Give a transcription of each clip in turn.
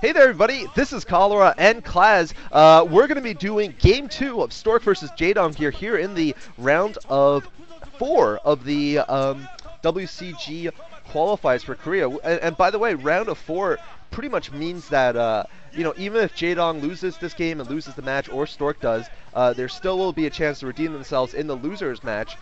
Hey there, everybody. This is Cholera and Klaz. We're going to be doing Game 2 of Stork versus Jaedong here in the round of 4 of the WCG qualifiers for Korea. And by the way, round of 4 pretty much means that even if Jaedong loses this game and loses the match, or Stork does, there still will be a chance to redeem themselves in the losers match,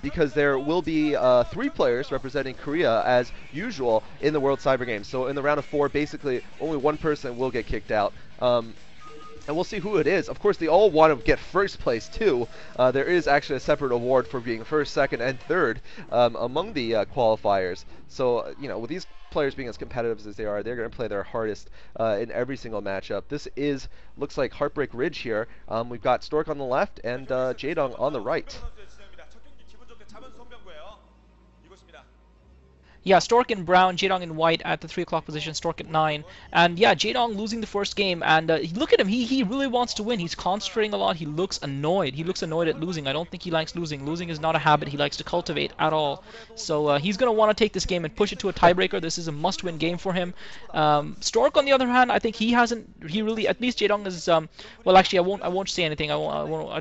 because there will be 3 players representing Korea as usual in the World Cyber Games. So in the round of 4, basically only one person will get kicked out. And we'll see who it is. Of course, they all want to get first place, too. There is actually a separate award for being first, second, and third among the qualifiers. So, with these players being as competitive as they are, they're going to play their hardest in every single matchup. This looks like Heartbreak Ridge here. We've got Stork on the left and Jaedong on the right. Yeah, Stork in brown, Jaedong in white at the 3 o'clock position, Stork at 9. And yeah, Jaedong losing the first game. And look at him, he really wants to win. He's concentrating a lot. He looks annoyed. He looks annoyed at losing. I don't think he likes losing. Losing is not a habit he likes to cultivate at all. So he's going to want to take this game and push it to a tiebreaker. This is a must-win game for him. Stork, on the other hand, I think he really, at least Jaedong is, well, actually, I won't say anything. I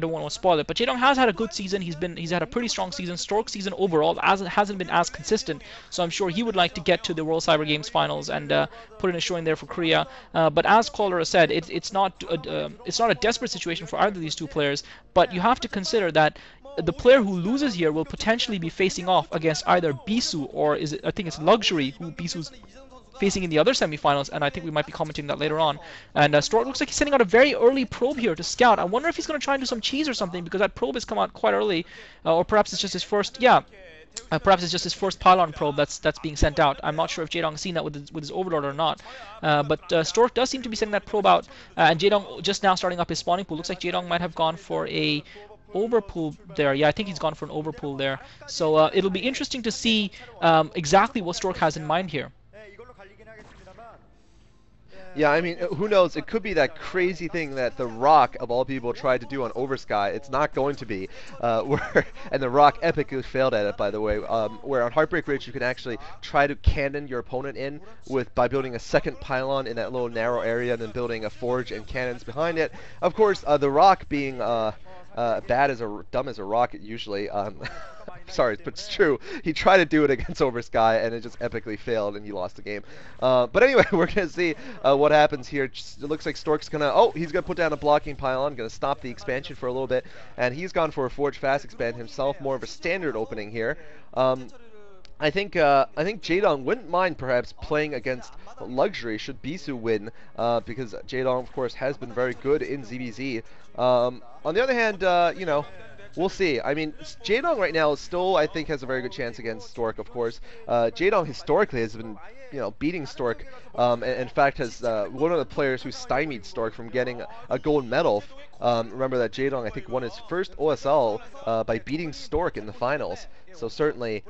don't want to spoil it. But Jaedong has had a good season. He's had a pretty strong season. Stork's season overall hasn't been as consistent. So I'm sure he would like to get to the World Cyber Games finals and put in a showing there for Korea. But as Cholera said, it's not a desperate situation for either of these two players. But you have to consider that the player who loses here will potentially be facing off against either Bisu or I think it's Luxury, who Bisu's facing in the other semifinals, and I think we might be commenting that later on. And Stork looks like he's sending out a very early probe here to scout. I wonder if he's going to try and do some cheese or something, because that probe has come out quite early, or perhaps it's just his first. Yeah. Perhaps it's just his first pylon probe that's being sent out. I'm not sure if Jaedong has seen that with his overlord or not. But Stork does seem to be sending that probe out, and Jaedong just now starting up his spawning pool. Looks like Jaedong might have gone for a overpool there. Yeah, I think he's gone for an overpool there. So it'll be interesting to see exactly what Stork has in mind here. Yeah, I mean, who knows? It could be that crazy thing that the Rock, of all people, tried to do on Oversky. It's not going to be. And the Rock epically failed at it, by the way. Where on Heartbreak Ridge, you can actually try to cannon your opponent in by building a second pylon in that little narrow area and then building a forge and cannons behind it. Of course, the Rock being dumb as a rocket usually. Sorry, but it's true. He tried to do it against Oversky, and it just epically failed, and he lost the game. But anyway, we're going to see what happens here. It looks like Stork's going to... he's going to put down a blocking pylon, going to stop the expansion for a little bit, and he's gone for a Forge Fast expand himself, more of a standard opening here. I think Jaedong wouldn't mind perhaps playing against Luxury should Bisu win, because Jaedong, of course, has been very good in ZBZ. On the other hand, we'll see. I mean, Jaedong right now still, I think, has a very good chance against Stork, of course. Jaedong historically has been, beating Stork. In fact, has one of the players who stymied Stork from getting a gold medal. Remember that Jaedong, I think, won his first OSL by beating Stork in the finals. So certainly,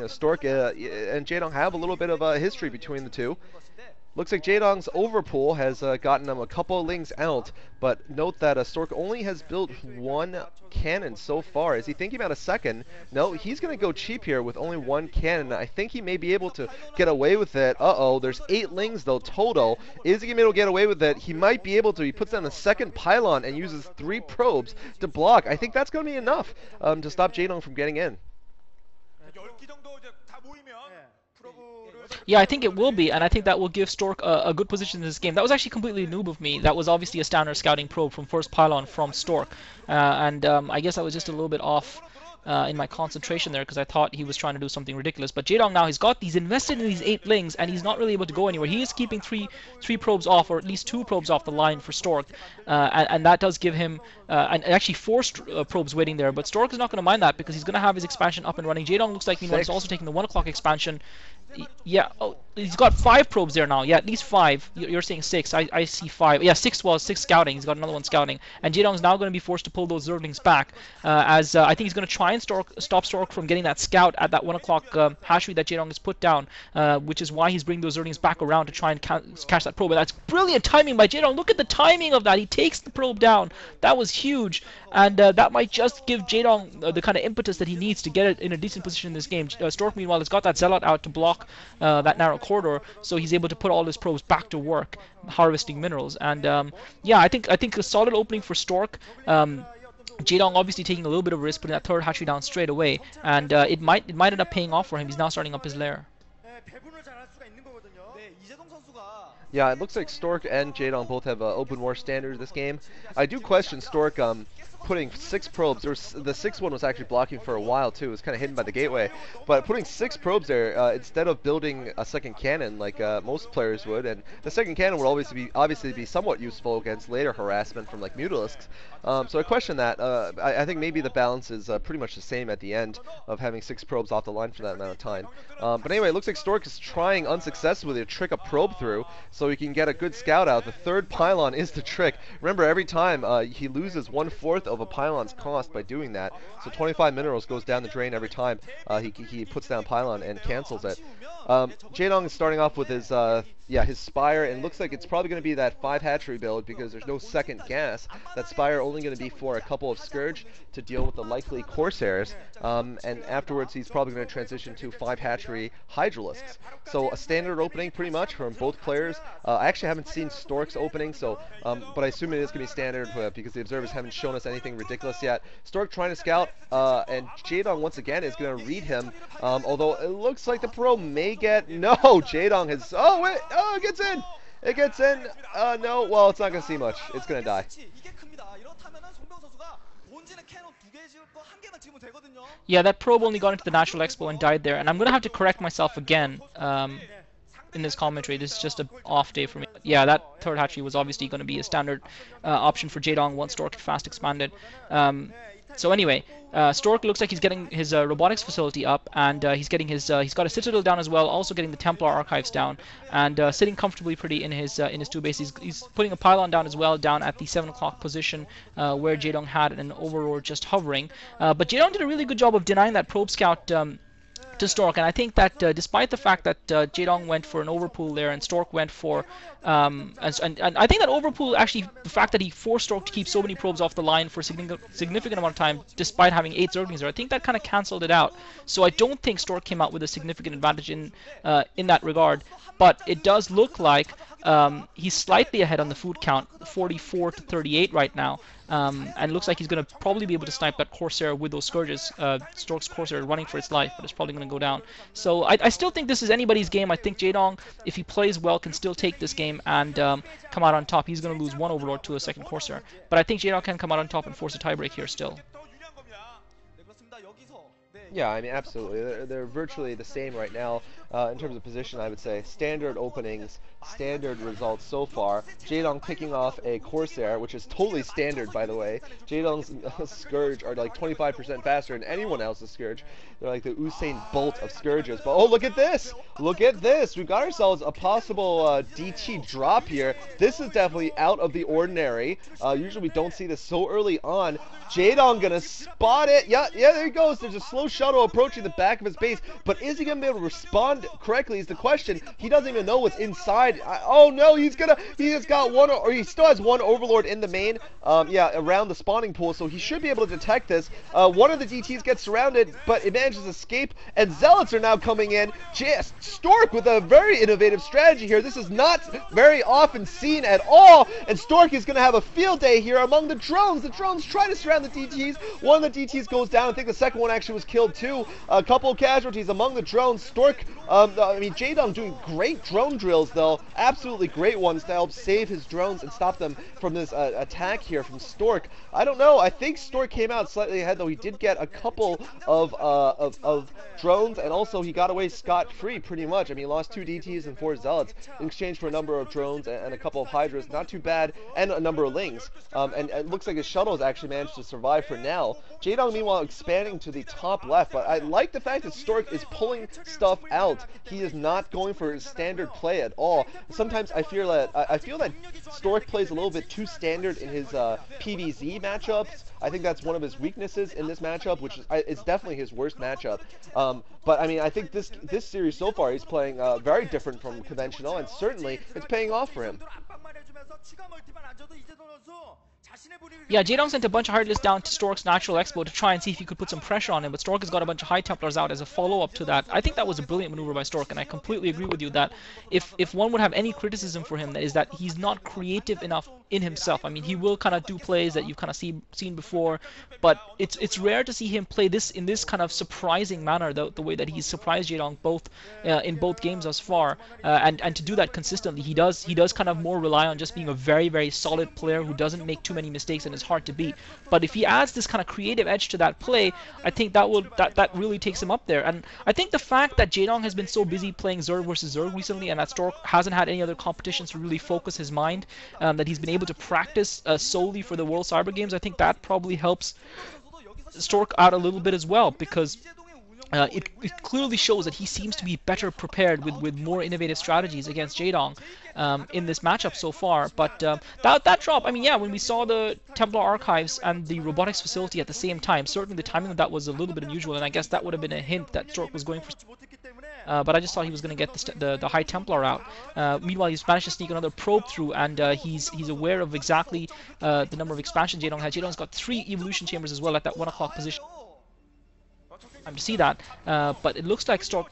Stork and Jaedong have a little bit of a history between the two. Looks like Jaedong's overpool has gotten him a couple of lings out, but note that Stork only has built 1 cannon so far. Is he thinking about a second? No, he's going to go cheap here with only 1 cannon. I think he may be able to get away with it. There's 8 lings though total. Is he going to be able to get away with it? He might be able to. He puts down a second pylon and uses 3 probes to block. I think that's going to be enough to stop Jaedong from getting in. Yeah, I think it will be, and I think that will give Stork a good position in this game. That was actually completely noob of me. That was obviously a standard scouting probe from first pylon from Stork. I guess I was just a little bit off in my concentration there because I thought he was trying to do something ridiculous. But Jaedong now, he's invested in these 8 lings, and he's not really able to go anywhere. He is keeping three probes off, or at least 2 probes off the line for Stork. And that does give him, and actually 4 probes waiting there. But Stork is not going to mind that because he's going to have his expansion up and running. Jaedong looks like he's also taking the 1 o'clock expansion. Yeah, he's got 5 probes there now. Yeah, at least 5. You're saying 6. I see 5. Yeah, 6 scouting. He's got another one scouting. And Jaedong's now going to be forced to pull those Zerglings back, as I think he's going to try try and stop Stork from getting that scout at that 1 o'clock hatchery that Jaedong has put down, which is why he's bringing those earnings back around to try and catch that probe. And that's brilliant timing by Jaedong. Look at the timing of that. He takes the probe down. That was huge, and that might just give Jaedong the kind of impetus that he needs to get it in a decent position in this game. Stork, meanwhile, has got that Zealot out to block that narrow corridor, so he's able to put all his probes back to work, harvesting minerals. And yeah, I think a solid opening for Stork. Jaedong obviously taking a little bit of risk, putting that third hatchery down straight away, and it might end up paying off for him. He's now starting up his lair. Yeah, it looks like Stork and Jaedong both have open war standard this game. I do question Stork putting 6 probes. The 6th one was actually blocking for a while too. It was kind of hidden by the gateway. But putting 6 probes there instead of building a second cannon like most players would, and the second cannon would obviously be somewhat useful against later harassment from like Mutalisks. So I question that. I think maybe the balance is pretty much the same at the end of having 6 probes off the line for that amount of time. But anyway, it looks like Stork is trying unsuccessfully to trick a probe through so he can get a good scout out. The 3rd pylon is the trick. Remember, every time he loses 1/4 of a pylon's cost by doing that. So 25 minerals goes down the drain every time he puts down pylon and cancels it. Jaedong is starting off with his his Spire, and looks like it's probably going to be that 5 hatchery build because there's no second gas. That Spire only going to be for a couple of Scourge to deal with the likely Corsairs, and afterwards he's probably going to transition to 5 hatchery Hydralisks. So a standard opening pretty much from both players. I actually haven't seen Stork's opening, so but I assume it is going to be standard because the observers haven't shown us anything ridiculous yet. Stork trying to scout, and Jaedong once again is going to read him, although it looks like the pro may get... No, Jaedong has... Oh, wait! Oh, it gets in! It gets in! No, well, it's not going to see much. It's going to die. Yeah, that probe only got into the Natural Expo and died there, and I'm going to have to correct myself again in this commentary. This is just an off day for me. Yeah, that 3rd hatchery was obviously going to be a standard option for Jaedong once Stork fast expanded. So anyway, Stork looks like he's getting his robotics facility up, and he's got a Citadel down as well, also getting the Templar archives down, and sitting comfortably pretty in his 2 base. He's putting a pylon down as well, down at the 7 o'clock position where Jaedong had an Overlord just hovering. But Jaedong did a really good job of denying that probe scout to Stork, and I think that despite the fact that Jaedong went for an overpool there and Stork went for and I think that overpool, actually, the fact that he forced Stork to keep so many probes off the line for a significant amount of time despite having 8 Zerglings there, I think that kind of cancelled it out. So I don't think Stork came out with a significant advantage in that regard, but it does look like he's slightly ahead on the food count, 44 to 38 right now. And looks like he's going to probably be able to snipe that Corsair with those Scourges. Stork's Corsair running for its life, but it's probably going to go down. So I still think this is anybody's game. I think Jaedong, if he plays well, can still take this game and come out on top. He's going to lose 1 Overlord to a 2nd Corsair. But I think Jaedong can come out on top and force a tiebreak here still. Yeah, I mean, absolutely. They're virtually the same right now in terms of position, I would say. Standard openings, standard results so far. Jaedong picking off a Corsair, which is totally standard, by the way. Jaedong's Scourge are like 25% faster than anyone else's Scourge. They're like the Usain Bolt of Scourges. But oh, look at this! Look at this! We've got ourselves a possible DT drop here. This is definitely out of the ordinary. Usually we don't see this so early on. Jaedong gonna spot it. Yeah, there he goes. There's a slow shuttle approaching the back of his base, but is he gonna be able to respond correctly is the question. He doesn't even know what's inside. Oh no, he has got one, or he still has 1 Overlord in the main, around the spawning pool, so he should be able to detect this. One of the DTs gets surrounded, but it manages to escape, and Zealots are now coming in. Stork with a very innovative strategy here. This is not very often seen at all, and Stork is gonna have a field day here among the drones. The drones try to surround the DTs. One of the DTs goes down. I think the second one actually was killed too. A couple of casualties among the drones. Stork, Jaedong doing great drone drills though. Absolutely great ones to help save his drones and stop them from this attack here from Stork. I don't know. I think Stork came out slightly ahead though. He did get a couple of drones, and also he got away scot-free pretty much. I mean, he lost 2 DTs and 4 Zealots in exchange for a number of drones and a couple of Hydras. Not too bad, and a number of Lings. And it looks like his shuttles actually managed to survive for now. Jaedong, meanwhile, expanding to the top left, but I like the fact that Stork is pulling stuff out. He is not going for his standard play at all. Sometimes I feel that Stork plays a little bit too standard in his PvZ matchups. I think that's one of his weaknesses in this matchup, which is it's definitely his worst matchup. But I mean, I think this series so far he's playing very different from conventional, and certainly it's paying off for him. Yeah, Jaedong sent a bunch of hard lists down to Stork's natural expo to try and see if he could put some pressure on him, but Stork has got a bunch of high Templars out as a follow-up to that. I think that was a brilliant maneuver by Stork, and I completely agree with you that if one would have any criticism for him, that is that he's not creative enough in himself. I mean, he will kind of do plays that you've kind of seen before, but it's rare to see him play this in this kind of surprising manner, the way that he's surprised Jaedong in both games thus far, and to do that consistently, he does kind of more rely on just being a very, very solid player who doesn't make too many mistakes and is hard to beat. But if he adds this kind of creative edge to that play, I think that really takes him up there. And I think the fact that Jaedong has been so busy playing Zerg versus Zerg recently, and that Stork hasn't had any other competitions to really focus his mind, that he's been able to practice solely for the World Cyber Games, I think that probably helps Stork out a little bit as well, because it clearly shows that he seems to be better prepared with more innovative strategies against Jaedong in this matchup so far. But that drop, I mean, yeah, when we saw the Templar Archives and the robotics facility at the same time, certainly the timing of that was a little bit unusual, and I guess that would have been a hint that Stork was going for. But I just thought he was going to get the High Templar out. Meanwhile, he's managed to sneak another probe through, and he's aware of exactly the number of expansions Jaedong has. Jaedong's got 3 evolution chambers as well at that 1 o'clock position. To see that, but it looks like Stork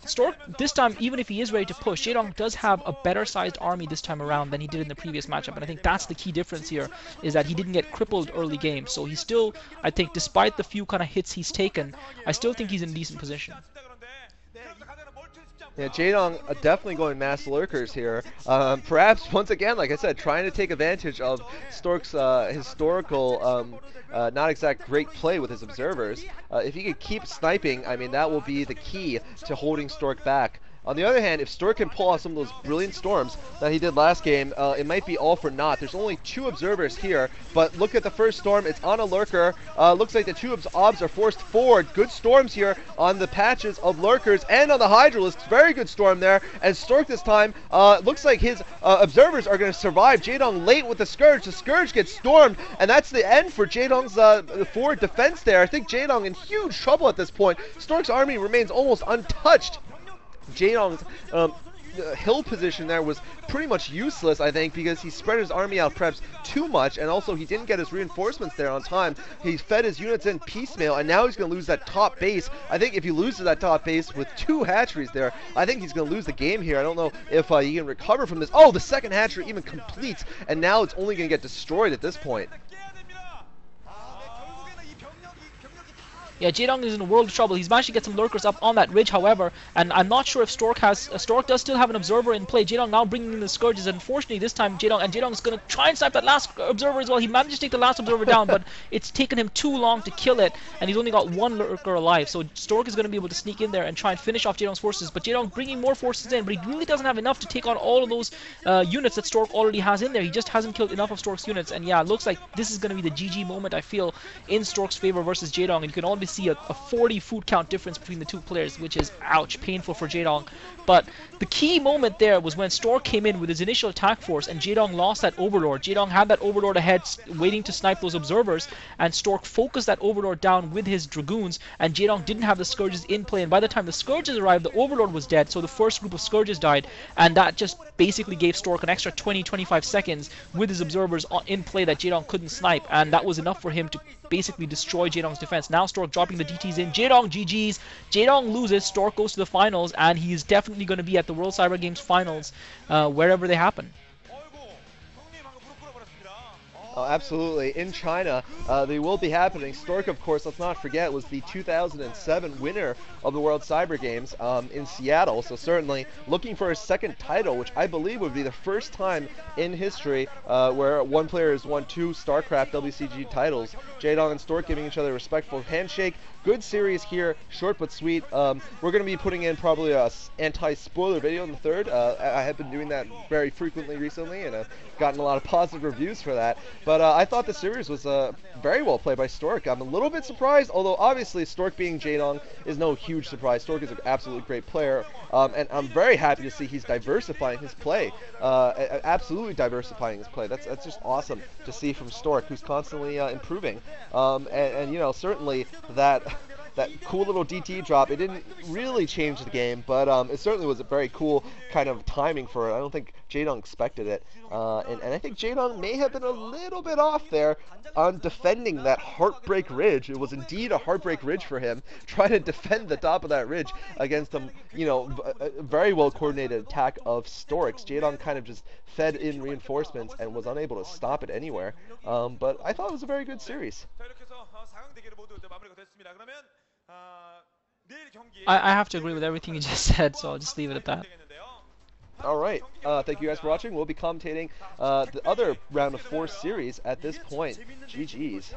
this time, even if he is ready to push, Jaedong does have a better sized army this time around than he did in the previous matchup, and I think that's the key difference here, is that he didn't get crippled early game. So he's still, I think, despite the few kind of hits he's taken, I still think he's in a decent position. Yeah, Jaedong definitely going mass lurkers here. Perhaps, once again, like I said, trying to take advantage of Stork's historical, not exact great play with his observers. If he could keep sniping, I mean, that will be the key to holding Stork back. On the other hand, if Stork can pull off some of those brilliant storms that he did last game, it might be all for naught. There's only 2 observers here, but look at the first storm. It's on a lurker. Looks like the 2 obs are forced forward. Good storms here on the patches of lurkers and on the Hydralisks. Very good storm there. And Stork this time, looks like his observers are going to survive. Jaedong late with the Scourge. The Scourge gets stormed, and that's the end for Jaedong's forward defense there. I think Jaedong in huge trouble at this point. Stork's army remains almost untouched. Jaedong's hill position there was pretty much useless, I think, because he spread his army out perhaps too much, and also he didn't get his reinforcements there on time. He fed his units in piecemeal, and now he's going to lose that top base. I think if he loses that top base with 2 hatcheries there, I think he's going to lose the game here. I don't know if he can recover from this. Oh, the second hatchery even completes, and now it's only going to get destroyed at this point. Yeah, Jaedong is in a world of trouble. He's managed to get some lurkers up on that ridge, however, and I'm not sure if Stork does still have an observer in play. Jaedong now bringing in the Scourges. Unfortunately, this time Jaedong is going to try and snipe that last observer as well. He managed to take the last observer down, but it's taken him too long to kill it, and he's only got 1 lurker alive. So Stork is going to be able to sneak in there and try and finish off Jaedong's forces, but Jaedong bringing more forces in, but he really doesn't have enough to take on all of those units that Stork already has in there. He just hasn't killed enough of Stork's units, and yeah, it looks like this is going to be the GG moment, I feel, in Stork's favor versus Jaedong, and you can already see a 40 food count difference between the 2 players, which is, ouch, painful for Jaedong. But the key moment there was when Stork came in with his initial attack force and Jaedong lost that Overlord. Jaedong had that Overlord ahead waiting to snipe those observers, and Stork focused that Overlord down with his Dragoons, and Jaedong didn't have the Scourges in play, and by the time the Scourges arrived, the Overlord was dead, so the first group of Scourges died, and that just basically gave Stork an extra 20-25 seconds with his observers in play that Jaedong couldn't snipe, and that was enough for him to basically destroy Jaedong's defense. Now Stork dropping the DTs in. Jaedong GG's. Jaedong loses. Stork goes to the finals, and he's definitely going to be at the World Cyber Games finals wherever they happen. Oh, absolutely. In China, they will be happening. Stork, of course, let's not forget, was the 2007 winner of the World Cyber Games in Seattle. So certainly looking for a second title, which I believe would be the first time in history where one player has won 2 StarCraft WCG titles. Jaedong and Stork giving each other a respectful handshake. good series here, short but sweet. We're going to be putting in probably a anti-spoiler video in the third. I have been doing that very frequently recently, and I've gotten a lot of positive reviews for that. But I thought the series was very well played by Stork. I'm a little bit surprised, although obviously Stork being Jaedong is no huge surprise. Stork is an absolutely great player, and I'm very happy to see he's diversifying his play, absolutely diversifying his play. That's just awesome to see from Stork, who's constantly improving. And you know, certainly that cool little DT drop, it didn't really change the game, but it certainly was a very cool kind of timing for it. I don't think Jaedong expected it, and I think Jaedong may have been a little bit off there on defending that Heartbreak Ridge. It was indeed a Heartbreak Ridge for him, trying to defend the top of that ridge against a very well coordinated attack of Storks. Jaedong kind of just fed in reinforcements and was unable to stop it anywhere. But I thought it was a very good series. I have to agree with everything you just said, so I'll just leave it at that. All right. Thank you guys for watching. We'll be commentating the other round of 4 series at this point. GG's.